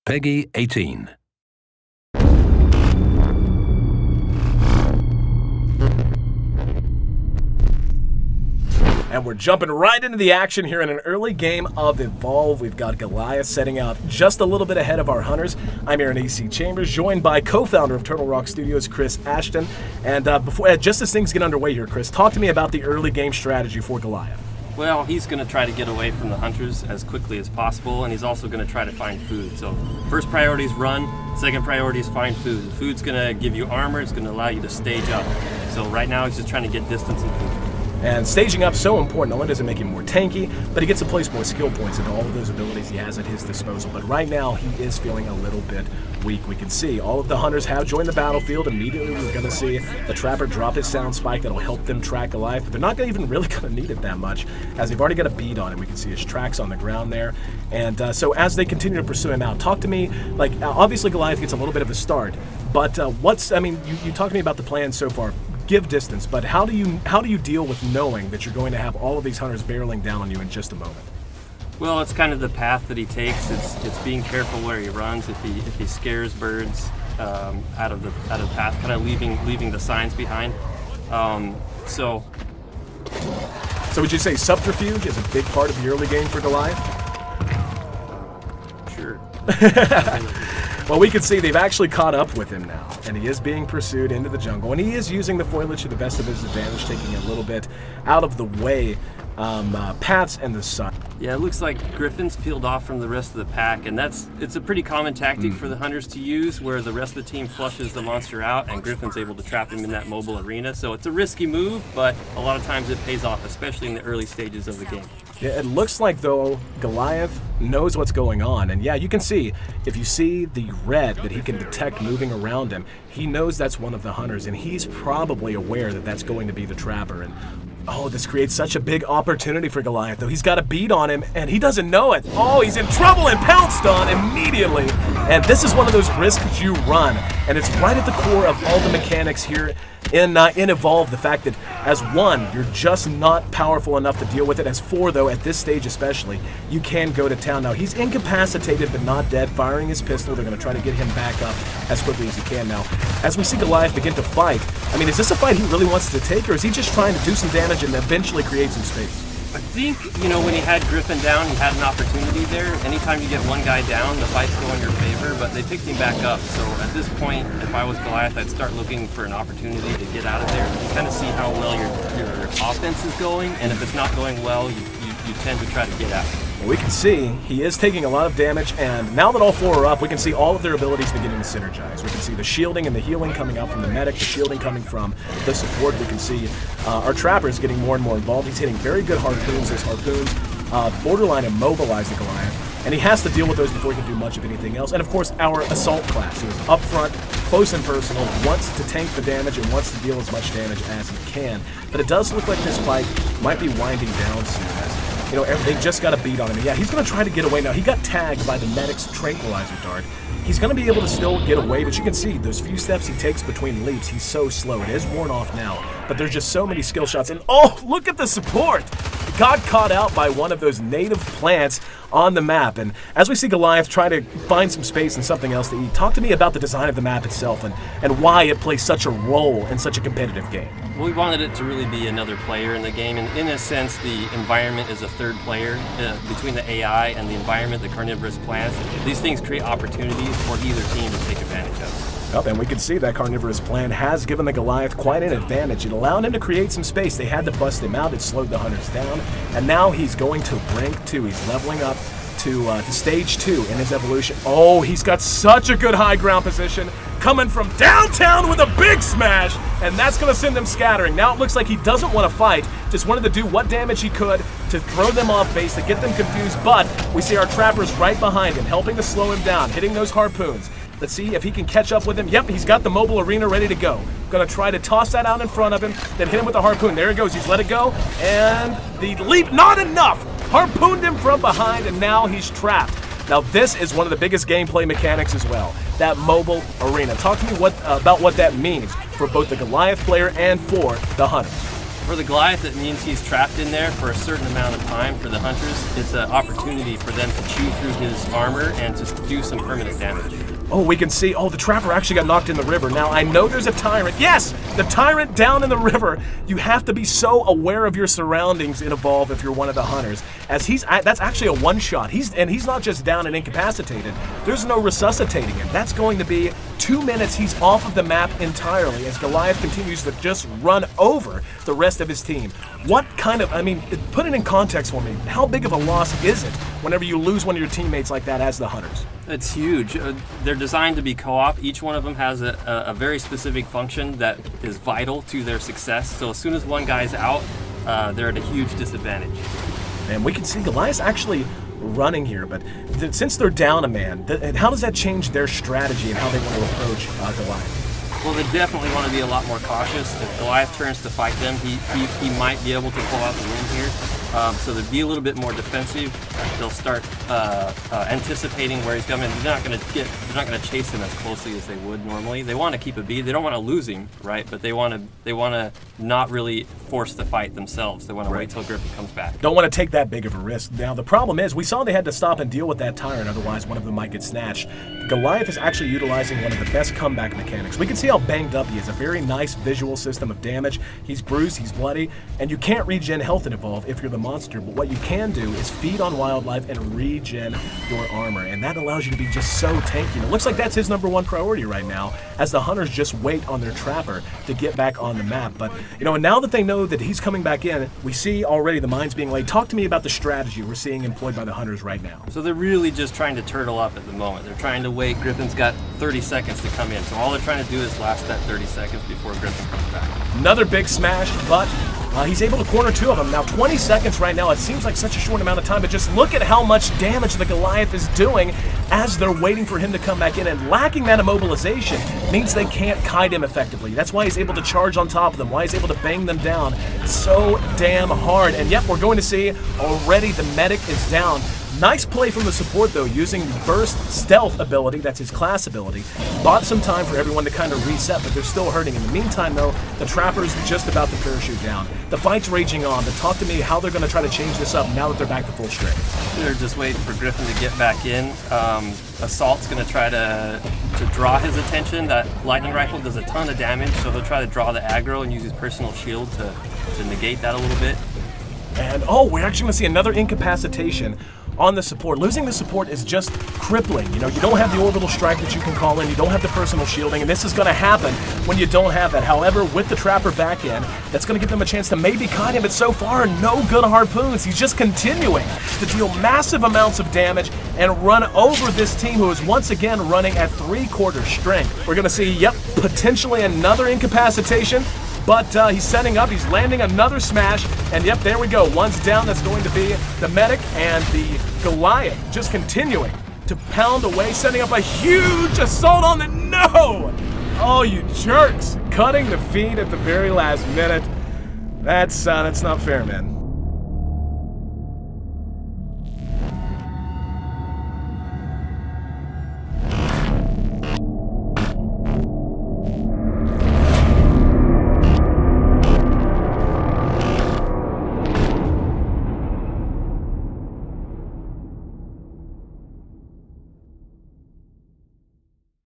Peggy 18. And we're jumping right into the action here in an early game of Evolve. We've got Goliath setting out just a little bit ahead of our hunters. I'm Aaron A.C. Chambers, joined by co-founder of Turtle Rock Studios, Chris Ashton. And just as things get underway here, Chris, talk to me about the early game strategy for Goliath. Well, he's going to try to get away from the hunters as quickly as possible, and he's also going to try to find food. So first priority is run, second priority is find food. The food's going to give you armor, it's going to allow you to stage up. So right now he's just trying to get distance and food. And staging up so important. Not only does it make him more tanky, but he gets to place more skill points into all of those abilities he has at his disposal. But right now, he is feeling a little bit weak. We can see all of the hunters have joined the battlefield. Immediately, we're going to see the Trapper drop his sound spike that'll help them track Goliath. But they're not even really going to need it that much, as they've already got a bead on him. We can see his tracks on the ground there. And so as they continue to pursue him out, talk to me, obviously Goliath gets a little bit of a start. But you talk to me about the plan so far. Give distance, but how do you deal with knowing that you're going to have all of these hunters barreling down on you in just a moment? Well, it's kind of the path that he takes. It's being careful where he runs. If he scares birds out of the path, kind of leaving the signs behind. So would you say subterfuge is a big part of the early game for Goliath? Sure. Well, we can see they've actually caught up with him now, and he is being pursued into the jungle, and he is using the foliage to the best of his advantage, taking a little bit out of the way, paths and the sun. Yeah, it looks like Griffin's peeled off from the rest of the pack, and it's a pretty common tactic for the hunters to use, where the rest of the team flushes the monster out, and Griffin's able to trap him in that mobile arena. So it's a risky move, but a lot of times it pays off, especially in the early stages of the game. Yeah, it looks like, though, Goliath knows what's going on. And yeah, you can see, if you see the red that he can detect moving around him, he knows that's one of the hunters, and he's probably aware that that's going to be the Trapper. And oh, this creates such a big opportunity for Goliath, though. He's got a bead on him, and he doesn't know it. Oh, he's in trouble and pounced on immediately. And this is one of those risks you run, and it's right at the core of all the mechanics here in Evolve. The fact that as one, you're just not powerful enough to deal with it. As four, though, at this stage especially, you can go to town. Now, he's incapacitated but not dead, firing his pistol. They're going to try to get him back up as quickly as he can. Now, as we see Goliath begin to fight, I mean, is this a fight he really wants to take, or is he just trying to do some damage and eventually create some space? I think, when he had Griffin down, he had an opportunity there. Anytime you get one guy down, the fights go in your favor, but they picked him back up. So at this point, if I was Goliath, I'd start looking for an opportunity to get out of there. You kind of see how well your offense is going, and if it's not going well, you tend to try to get out. Well, we can see he is taking a lot of damage, and now that all four are up, we can see all of their abilities beginning to synergize. We can see the shielding and the healing coming out from the medic, the shielding coming from the support. We can see our Trapper is getting more and more involved. He's hitting very good harpoons. Those harpoons borderline immobilize the Goliath, and he has to deal with those before he can do much of anything else. And of course, our Assault class, who is up front, close and personal, wants to tank the damage and wants to deal as much damage as he can. But it does look like this fight might be winding down soon, as they just got a beat on him. Yeah, he's going to try to get away now. He got tagged by the medic's tranquilizer dart. He's going to be able to still get away, but you can see those few steps he takes between leaps, he's so slow. It is worn off now, but there's just so many skill shots. And oh, look at the support! He got caught out by one of those native plants on the map. And as we see Goliath try to find some space and something else to eat, talk to me about the design of the map itself and why it plays such a role in such a competitive game. Well, we wanted it to really be another player in the game, and in a sense, the environment is a third player between the AI and the environment, the carnivorous plants. These things create opportunities for either team to take advantage of. Up, and we can see that carnivorous plant has given the Goliath quite an advantage. It allowed him to create some space. They had to bust him out. It slowed the hunters down, and now he's going to rank 2. He's leveling up to stage 2 in his evolution. Oh, he's got such a good high ground position, coming from downtown with a big smash, and that's going to send them scattering. Now it looks like he doesn't want to fight, just wanted to do what damage he could to throw them off base, to get them confused, but we see our Trappers right behind him, helping to slow him down, hitting those harpoons. Let's see if he can catch up with him. Yep, he's got the mobile arena ready to go. Gonna try to toss that out in front of him, then hit him with the harpoon. There he goes, he's let it go, and the leap, not enough! Harpooned him from behind, and now he's trapped. Now this is one of the biggest gameplay mechanics as well, that mobile arena. Talk to me about what that means for both the Goliath player and for the hunters. For the Goliath, it means he's trapped in there for a certain amount of time. For the Hunters, it's an opportunity for them to chew through his armor and just do some permanent damage. Oh, we can see, the Trapper actually got knocked in the river. Now, I know there's a Tyrant. Yes, the Tyrant down in the river. You have to be so aware of your surroundings in Evolve if you're one of the Hunters, as that's actually a one-shot. He's not just down and incapacitated. There's no resuscitating him. That's going to be 2 minutes. He's off of the map entirely as Goliath continues to just run over the rest of his team. What kind of, put it in context for me. How big of a loss is it whenever you lose one of your teammates like that as the Hunters? It's huge. They're designed to be co-op. Each one of them has a very specific function that is vital to their success. So as soon as one guy's out, they're at a huge disadvantage. And we can see Goliath actually running here, but since they're down a man, how does that change their strategy and how they want to approach Goliath? Well, they definitely want to be a lot more cautious. If Goliath turns to fight them, he might be able to pull out the win here. So they'll be a little bit more defensive. They'll start anticipating where he's coming. They're not going to chase him as closely as they would normally. They want to keep a beat. They don't want to lose him, right? But they want to not really force the fight themselves. They want to wait till Griffin comes back. Don't want to take that big of a risk. Now the problem is, we saw they had to stop and deal with that Tyrant, otherwise one of them might get snatched. Goliath is actually utilizing one of the best comeback mechanics. We can see how banged up he is. A very nice visual system of damage. He's bruised, he's bloody, and you can't regen health in Evolve if you're the monster, but what you can do is feed on wildlife and regen your armor, and that allows you to be just so tanky. And it looks like that's his #1 priority right now, as the Hunters just wait on their Trapper to get back on the map. But, and now that they know that he's coming back in, we see already the mines being laid. Talk to me about the strategy we're seeing employed by the Hunters right now. So they're really just trying to turtle up at the moment. They're trying to wait. Griffin's got 30 seconds to come in, so all they're trying to do is last that 30 seconds before Griffin comes back. Another big smash, but he's able to corner 2 of them. Now 20 seconds right now, it seems like such a short amount of time, but just look at how much damage the Goliath is doing as they're waiting for him to come back in, and lacking that immobilization means they can't kite him effectively. That's why he's able to charge on top of them, why he's able to bang them down so damn hard. And yep, we're going to see already the medic is down. Nice play from the support though, using the burst stealth ability, that's his class ability. Bought some time for everyone to kind of reset, but they're still hurting. In the meantime though, the Trapper's just about to parachute down. The fight's raging on, but talk to me how they're going to try to change this up now that they're back to full strength. They're just waiting for Griffin to get back in. Assault's going to try to draw his attention. That lightning rifle does a ton of damage, so he'll try to draw the aggro and use his personal shield to negate that a little bit. And we're actually going to see another incapacitation on the support. Losing the support is just crippling. You don't have the orbital strike that you can call in, you don't have the personal shielding, and this is going to happen when you don't have that. However, with the Trapper back in, that's going to give them a chance to maybe kite him, but so far, no good harpoons. He's just continuing to deal massive amounts of damage and run over this team who is once again running at 3/4 strength. We're going to see, potentially another incapacitation. But he's setting up, he's landing another smash, and yep, there we go. One's down, that's going to be the medic, and the Goliath just continuing to pound away, setting up a huge assault on the no! Oh, you jerks! Cutting the feed at the very last minute. That's not fair, man.